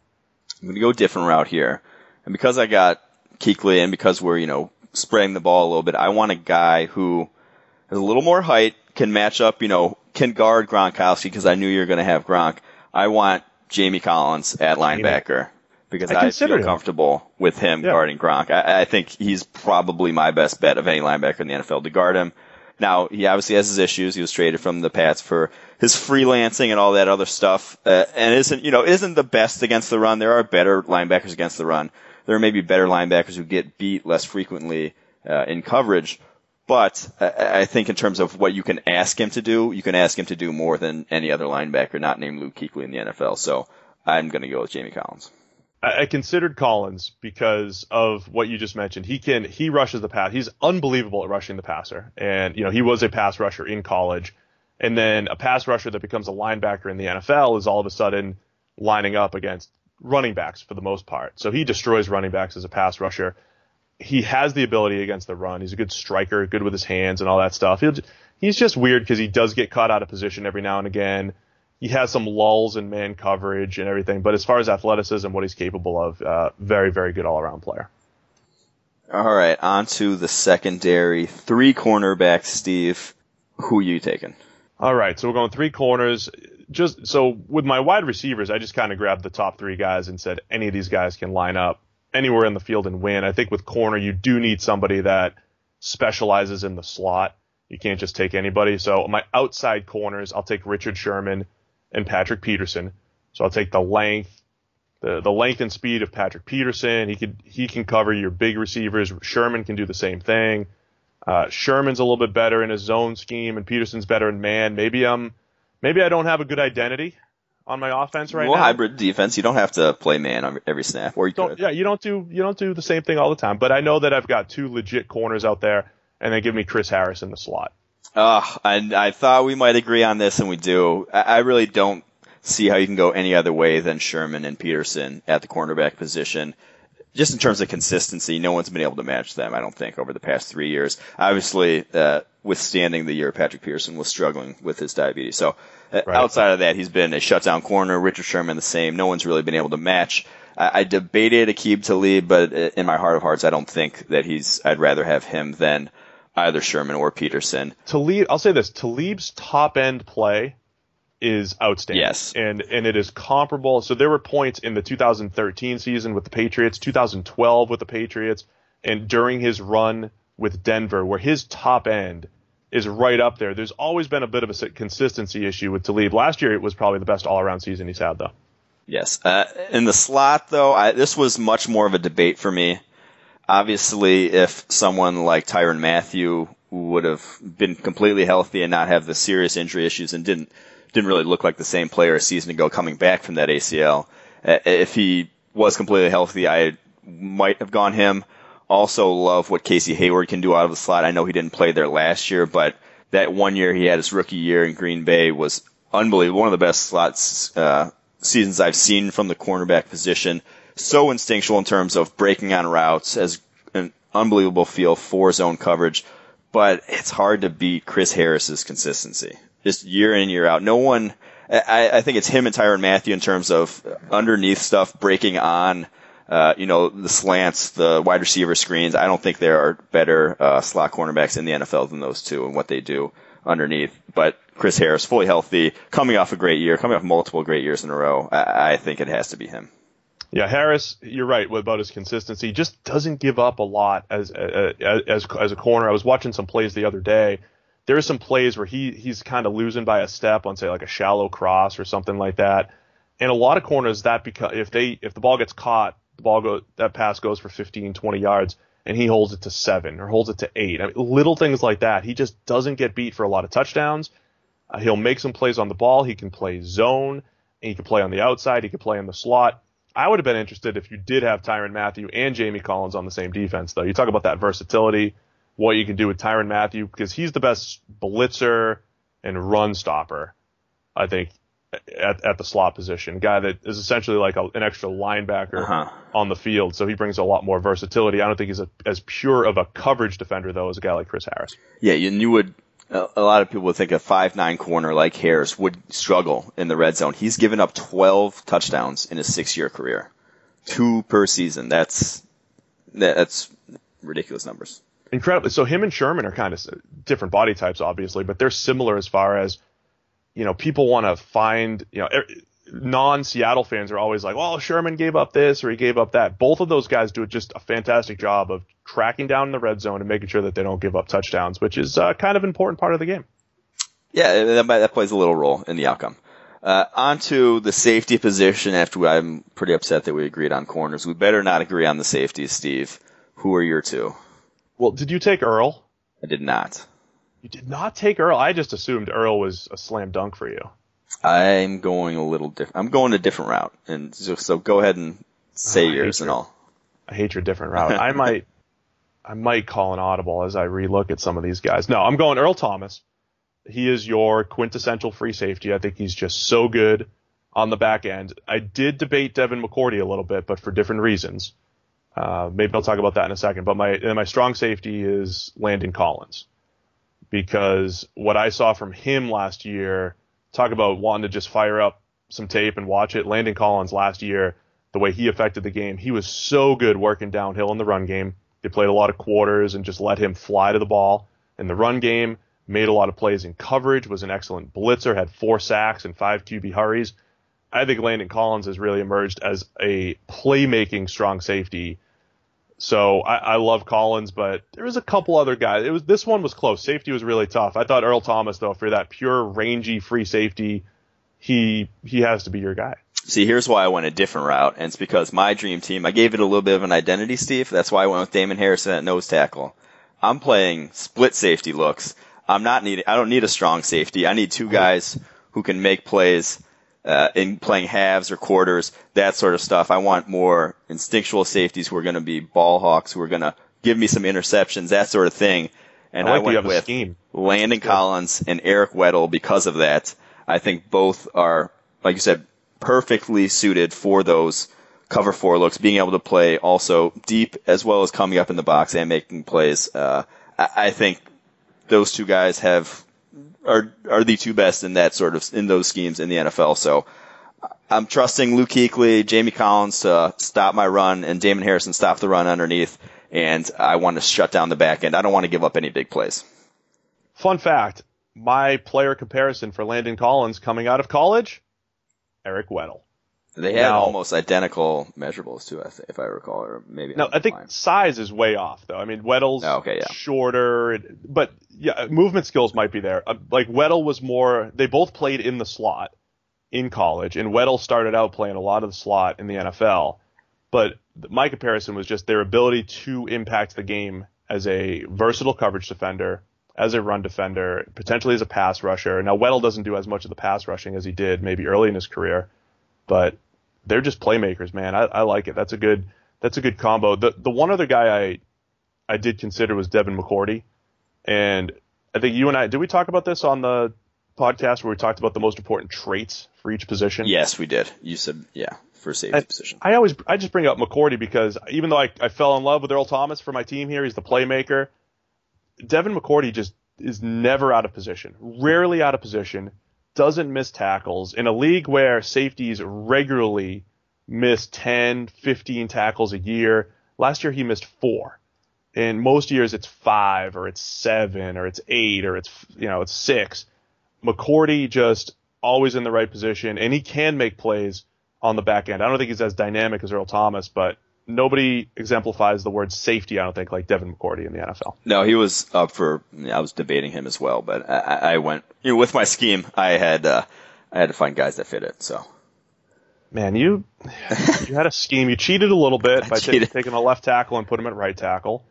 I'm going to go a different route here. And because I got Kuechly and because we're, spreading the ball a little bit, I want a guy who has a little more height, can match up, can guard Gronkowski because I knew you were going to have Gronk. I want Jamie Collins at linebacker because I feel comfortable with him guarding Gronk. I think he's probably my best bet of any linebacker in the NFL to guard him. Now, he obviously has his issues. He was traded from the Pats for his freelancing and all that other stuff, and isn't the best against the run. There are better linebackers against the run. There may be better linebackers who get beat less frequently in coverage. But I think in terms of what you can ask him to do, you can ask him to do more than any other linebacker not named Luke Kuechly in the NFL. So I'm going to go with Jamie Collins. I considered Collins because of what you just mentioned. He rushes the pass. He's unbelievable at rushing the passer. And, he was a pass rusher in college. And then a pass rusher that becomes a linebacker in the NFL is all of a sudden lining up against running backs for the most part. So he destroys running backs as a pass rusher. He has the ability against the run. He's a good striker, good with his hands and all that stuff. He's just weird because he does get caught out of position every now and again. He has some lulls in man coverage and everything. But as far as athleticism, what he's capable of, very, very good all-around player. All right, on to the secondary. 3 cornerbacks, Steve. Who are you taking? All right, so we're going 3 corners. So with my wide receivers, I just kind of grabbed the top 3 guys and said any of these guys can line up anywhere in the field and win. I think with corner, you do need somebody that specializes in the slot. You can't just take anybody. So my outside corners, I'll take Richard Sherman and Patrick Peterson. So I'll take the length and speed of Patrick Peterson. He can cover your big receivers. Sherman can do the same thing. Sherman's a little bit better in his zone scheme, and Peterson's better in man. Maybe I don't have a good identity on my offense right now. Hybrid defense. You don't have to play man on every snap, or you could. Yeah, you don't do the same thing all the time. But I know that I've got 2 legit corners out there, and they give me Chris Harris in the slot. And I thought we might agree on this, and we do. I really don't see how you can go any other way than Sherman and Peterson at the cornerback position. just in terms of consistency, no one's been able to match them, I don't think, over the past 3 years. Obviously, withstanding the year Patrick Peterson was struggling with his diabetes. So outside of that, he's been a shutdown corner. Richard Sherman the same. No one's really been able to match. I debated Aqib Talib, but in my heart of hearts, I don't think that I'd rather have him than either Sherman or Peterson. Talib, I'll say this, Talib's top end play is outstanding. Yes. And it is comparable. So there were points in the 2013 season with the Patriots, 2012 with the Patriots, and during his run with Denver, where his top end is right up there. There's always been a bit of a consistency issue with Talib. Last year, it was probably the best all-around season he's had, though. Yes. In the slot, though, this was much more of a debate for me. Obviously, if someone like Tyrann Mathieu would have been completely healthy and not have the serious injury issues and didn't really look like the same player a season ago coming back from that ACL, if he was completely healthy, I might have gone him. Also love what Casey Hayward can do out of the slot. I know he didn't play there last year, but that 1 year he had his rookie year in Green Bay was unbelievable. One of the best slots seasons I've seen from the cornerback position. So instinctual in terms of breaking on routes, has an unbelievable feel for zone coverage, but it's hard to beat Chris Harris's consistency. Just year in, year out. No one, I think it's him and Tyrann Mathieu in terms of underneath stuff, breaking on, the slants, the wide receiver screens. I don't think there are better slot cornerbacks in the NFL than those two and what they do underneath. But Chris Harris, fully healthy, coming off multiple great years in a row. I think it has to be him. Yeah, Harris, you're right about his consistency. He just doesn't give up a lot as a corner. I was watching some plays the other day. There are some plays where he's kind of losing by a step on, say, like a shallow cross or something like that. And a lot of corners, because if the ball gets caught, that pass goes for 15, 20 yards, and he holds it to 7 or holds it to 8. I mean, little things like that. He just doesn't get beat for a lot of touchdowns. He'll make some plays on the ball. He can play zone, and he can play on the outside. He can play in the slot. I would have been interested if you did have Tyrann Mathieu and Jamie Collins on the same defense, though. You talk about that versatility, what you can do with Tyrann Mathieu, because he's the best blitzer and run stopper, I think, at the slot position. Guy that is essentially like an extra linebacker on the field, so he brings a lot more versatility. I don't think he's as pure of a coverage defender, though, as a guy like Chris Harris. Yeah, you would. A lot of people would think a 5'9" corner like Harris would struggle in the red zone. He's given up 12 touchdowns in his 6-year career. 2 per season. That's ridiculous numbers. Incredible. So him and Sherman are kind of different body types, obviously, but they're similar as far as, people want to find, non-Seattle fans are always like, well, Sherman gave up this or he gave up that. Both of those guys do just a fantastic job of tracking down in the red zone and making sure that they don't give up touchdowns, which is kind of an important part of the game. Yeah, that plays a little role in the outcome. On to the safety position. After I'm pretty upset that we agreed on corners. We better not agree on the safeties, Steve. Who are your two? Well, did you take Earl? I did not. You did not take Earl? I just assumed Earl was a slam dunk for you. I'm going a little different. I'm going a different route, and so go ahead and say yours and all. I hate your different route. I might call an audible as I relook at some of these guys. No, I'm going Earl Thomas. He is your quintessential free safety. I think he's just so good on the back end. I did debate Devin McCourty a little bit, but for different reasons. Maybe I'll talk about that in a second. But my strong safety is Landon Collins, because what I saw from him last year. Talk about wanting to just fire up some tape and watch it. Landon Collins last year, the way he affected the game, he was so good working downhill in the run game. They played a lot of quarters and just let him fly to the ball in the run game, made a lot of plays in coverage, was an excellent blitzer, had 4 sacks and 5 QB hurries. I think Landon Collins has really emerged as a playmaking strong safety. So I love Collins, but there was a couple other guys. This one was close. Safety was really tough. I thought Earl Thomas, though, for that pure rangy free safety, he has to be your guy. See, here's why I went a different route, and it's because my dream team, I gave it a little bit of an identity, Steve. That's why I went with Damon Harrison at nose tackle. I'm playing split safety looks. I don't need a strong safety. I need 2 guys who can make plays in playing halves or quarters, that sort of stuff. I want more instinctual safeties who are going to be ball hawks, who are going to give me some interceptions, that sort of thing. And I went with Landon Collins and Eric Weddle because of that. I think both are, like you said, perfectly suited for those cover 4 looks, being able to play also deep as well as coming up in the box and making plays. I think those two guys are the two best in those schemes in the NFL. So I'm trusting Luke Kuechly, Jamie Collins to stop my run, and Damon Harrison stop the run underneath. And I want to shut down the back end. I don't want to give up any big plays. Fun fact, my player comparison for Landon Collins coming out of college, Eric Weddle. They had almost identical measurables too, if I recall, or maybe. No, I think size is way off though. I mean, Weddle's shorter, but yeah, movement skills might be there. Like Weddle was more. They both played in the slot in college, and Weddle started out playing a lot of the slot in the NFL. But my comparison was just their ability to impact the game as a versatile coverage defender, as a run defender, potentially as a pass rusher. Now Weddle doesn't do as much of the pass rushing as he did maybe early in his career, but they're just playmakers, man. I like it. That's a good combo. The one other guy I did consider was Devin McCourty. And I think you and I, did we talk about this on the podcast where we talked about the most important traits for each position? Yes, we did. You said, for safety position. I just bring up McCourty because even though I fell in love with Earl Thomas for my team here, he's the playmaker. Devin McCourty just is never out of position, rarely out of position. Doesn't miss tackles in a league where safeties regularly miss 10, 15 tackles a year. Last year he missed 4. In most years it's 5 or it's 7 or it's 8 or it's 6. McCourty just always in the right position, and he can make plays on the back end. I don't think he's as dynamic as Earl Thomas, but nobody exemplifies the word safety, I don't think, like Devin McCourty in the NFL. No, he was up for. I was debating him as well, but I went with my scheme. I had to find guys that fit it. So, man, you had a scheme. You cheated a little bit by taking a left tackle and put him at right tackle,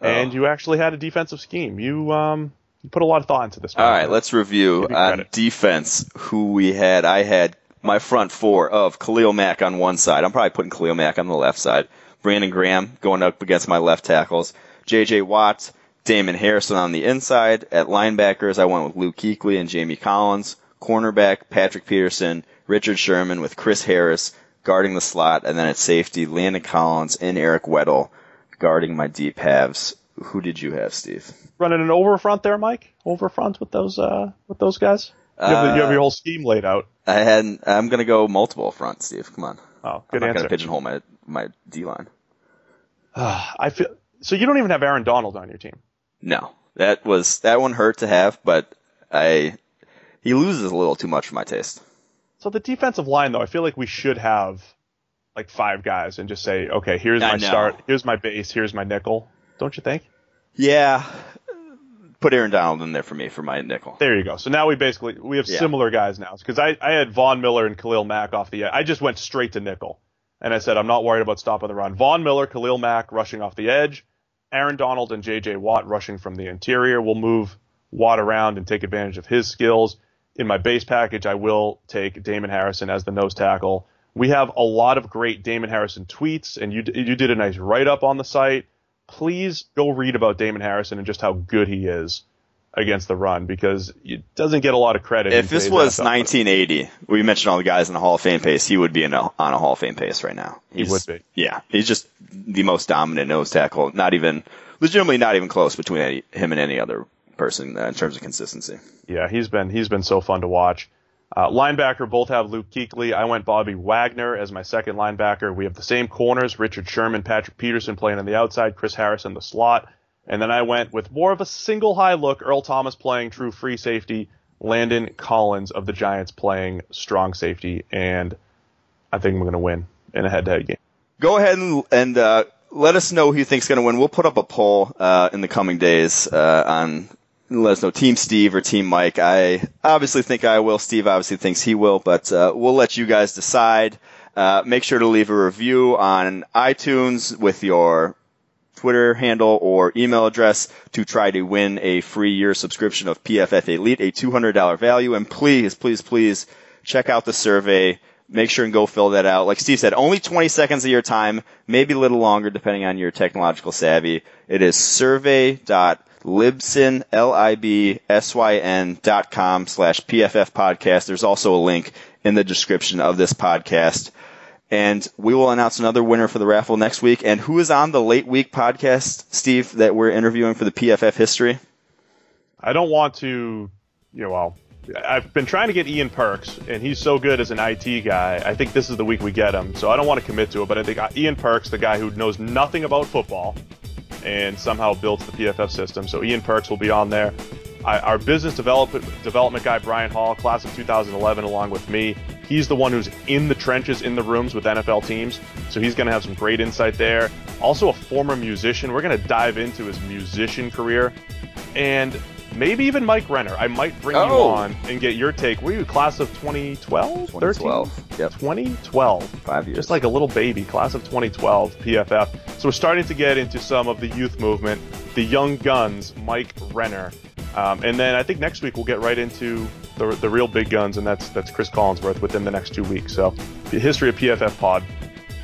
and you actually had a defensive scheme. You put a lot of thought into this. All right, let's review on defense who we had. I had my front 4 of Khalil Mack on one side. I'm probably putting Khalil Mack on the left side. Brandon Graham going up against my left tackles. J.J. Watt, Damon Harrison on the inside. At linebackers, I went with Luke Kuechly and Jamie Collins. Cornerback, Patrick Peterson, Richard Sherman with Chris Harris guarding the slot. And then at safety, Landon Collins and Eric Weddle guarding my deep halves. Who did you have, Steve? Running an over front there, Mike? Over front with those guys? You have your whole scheme laid out. I'm going to go multiple front, Steve. Come on. Oh, good answer. I'm not going to pigeonhole my D-line. I feel so. You don't even have Aaron Donald on your team. No, that one hurt to have, but he loses a little too much for my taste. So the defensive line, though, I feel like we should have like 5 guys and just say, okay, here's my start, here's my base, here's my nickel. Don't you think? Yeah. Put Aaron Donald in there for me for my nickel. There you go. So now we have similar guys now. Because I had Von Miller and Khalil Mack off the edge. I just went straight to nickel. And I said, I'm not worried about stopping the run. Von Miller, Khalil Mack rushing off the edge. Aaron Donald and J.J. Watt rushing from the interior. We'll move Watt around and take advantage of his skills. In my base package, I will take Damon Harrison as the nose tackle. We have a lot of great Damon Harrison tweets, and you did a nice write-up on the site. Please go read about Damon Harrison and just how good he is against the run, because it doesn't get a lot of credit. If this was 1980, we mentioned all the guys in the Hall of Fame pace, he would be on a Hall of Fame pace right now. He would be. Yeah, he's just the most dominant nose tackle. Legitimately not even close between him and any other person in terms of consistency. Yeah, he's been so fun to watch. Linebacker, both have Luke Kuechly. I went Bobby Wagner as my second linebacker. We have the same corners, Richard Sherman, Patrick Peterson playing on the outside, Chris Harris in the slot. And then I went with more of a single high look, Earl Thomas playing true free safety, Landon Collins of the Giants playing strong safety. And I think we're going to win in a head-to-head game. Go ahead and let us know who you think's going to win. We'll put up a poll in the coming days on let us know, Team Steve or Team Mike. I obviously think I will. Steve obviously thinks he will, but we'll let you guys decide. Make sure to leave a review on iTunes with your Twitter handle or email address to try to win a free year subscription of PFF Elite, a $200 value. And please, please, please check out the survey. Make sure and go fill that out. Like Steve said, only 20 seconds of your time, maybe a little longer depending on your technological savvy. It is survey.libsyn.com/PFF podcast. There's also a link in the description of this podcast. And we will announce another winner for the raffle next week. And who is on the Late Week podcast, Steve, that we're interviewing for the PFF history? I don't want to, I've been trying to get Ian Perks, and he's so good as an IT guy. I think this is the week we get him, so I don't want to commit to it, but I think Ian Perks, the guy who knows nothing about football and somehow built the PFF system, so Ian Perks will be on there. Our business development guy, Brian Hall, class of 2011, along with me, he's the one who's in the trenches, in the rooms with NFL teams, so he's going to have some great insight there. Also a former musician. We're going to dive into his musician career, and maybe even Mike Renner. I might bring you on and get your take. Were you class of 2012? 2012. Yep. 2012. 5 years. Just like a little baby. Class of 2012, PFF. So we're starting to get into some of the youth movement, the young guns, Mike Renner. And then I think next week we'll get right into the real big guns, and that's Chris Collinsworth within the next 2 weeks. So the history of PFF Pod,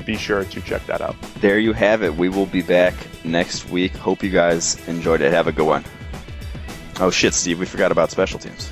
be sure to check that out. There you have it. We will be back next week. Hope you guys enjoyed it. Have a good one. Oh shit, Steve, we forgot about special teams.